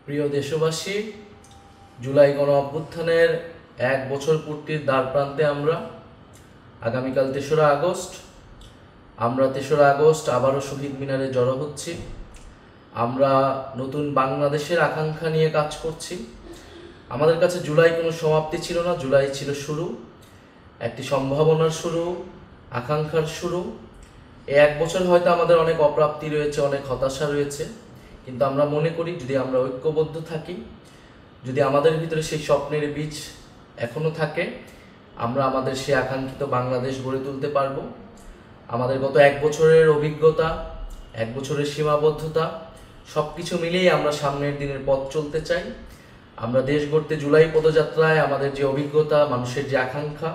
প্রিয় দেশবাসী, জুলাই গণ অভ্যুত্থানের 1 বছর পূর্তির দ্বারপ্রান্তে আমরা। আগামীকাল 3রা আগস্ট। আমরা 3রা আগস্ট আবারও শহীদ মিনারে জড়ো হচ্ছি। আমরা নতুন বাংলাদেশের আকাঙ্ক্ষা নিয়ে কাজ করছি। আমাদের কাছে জুলাই কোনো সমাপ্তি ছিল না, জুলাই ছিল শুরু, একটি সম্ভাবনার শুরু, আকাঙ্ক্ষার শুরু। এই 1 বছর হয়তো আমাদের অনেক অপ্রাপ্তি রয়েছে, অনেক হতাশা রয়েছে, কিন্তু আমরা মনে করি যদি আমরা ঐক্যবদ্ধ থাকি, যদি আমাদের ভিতরে সেই স্বপ্নের বীজ এখনও থাকে, আমরা আমাদের সেই আকাঙ্ক্ষিত বাংলাদেশ গড়ে তুলতে পারবো। আমাদের গত 1 বছরের অভিজ্ঞতা, 1 বছরের সীমাবদ্ধতা সব কিছু মিলিয়ে আমরা সামনের দিনের পথ চলতে চাই। আমরা দেশ গড়তে জুলাই পদযাত্রায় আমাদের যে অভিজ্ঞতা, মানুষের যে আকাঙ্ক্ষা,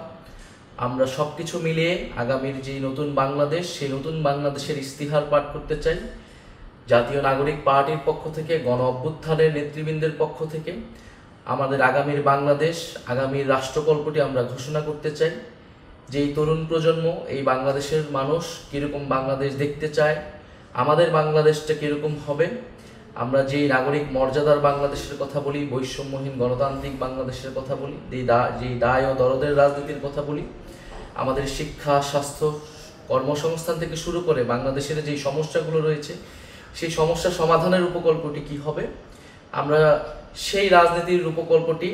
আমরা সব কিছু মিলিয়ে আগামীর যে নতুন বাংলাদেশ, সেই নতুন বাংলাদেশের ইস্তিহার পাঠ করতে চাই। জাতীয় নাগরিক পার্টির পক্ষ থেকে, গণ অভ্যুত্থানের নেতৃবৃন্দের পক্ষ থেকে আমাদের আগামীর বাংলাদেশ, আগামীর রাষ্ট্রকল্পটি আমরা ঘোষণা করতে চাই। যেই তরুণ প্রজন্ম, এই বাংলাদেশের মানুষ কীরকম বাংলাদেশ দেখতে চায়, আমাদের বাংলাদেশটা কীরকম হবে, আমরা যেই নাগরিক মর্যাদার বাংলাদেশের কথা বলি, বৈষম্যহীন গণতান্ত্রিক বাংলাদেশের কথা বলি, যেই দায় ও দরদের রাজনীতির কথা বলি, আমাদের শিক্ষা, স্বাস্থ্য, কর্মসংস্থান থেকে শুরু করে বাংলাদেশের যেই সমস্যাগুলো রয়েছে, সেই সমস্যা সমাধানের উপকল্পটি কি হবে, আমরা সেই রাজনীতির উপকল্পটি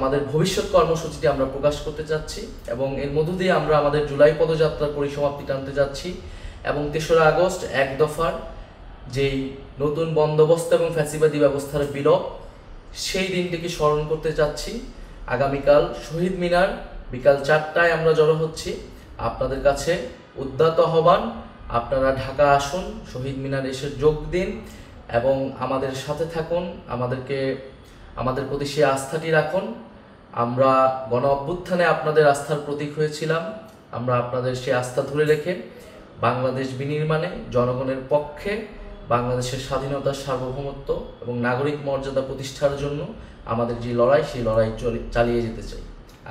আমাদের ভবিষ্যৎ কর্মসূচিটি আমরা প্রকাশ করতে চাচ্ছি। এবং এর মধ্য দিয়ে আমরা আমাদের জুলাই পদযাত্রার পরিসমাপ্তি টানতে যাচ্ছি এবং 3রা আগস্ট 1 দফার যেই নতুন বন্দোবস্ত এবং ফ্যাসিবাদী ব্যবস্থার বিলোপ, সেই দিনটিকে স্মরণ করতে চাচ্ছি। আগামীকাল শহীদ মিনার বিকাল 4টায় আমরা জড়ো হচ্ছি। আপনাদের কাছে উদ্যত আহ্বান, আপনারা ঢাকা আসুন, শহীদ মিনার এসে যোগ দিন এবং আমাদের সাথে থাকুন, আমাদের প্রতি সেই আস্থাটি রাখুন। আমরা গণ অভ্যুত্থানে আপনাদের আস্থার প্রতীক হয়েছিলাম। আমরা আপনাদের সেই আস্থা ধরে রেখে বাংলাদেশ বিনির্মাণে জনগণের পক্ষে, বাংলাদেশের স্বাধীনতা, সার্বভৌমত্ব এবং নাগরিক মর্যাদা প্রতিষ্ঠার জন্য আমাদের যে লড়াই, সেই লড়াই চালিয়ে যেতে চাই।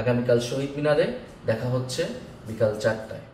আগামীকাল শহীদ মিনারে দেখা হচ্ছে বিকাল 4টায়।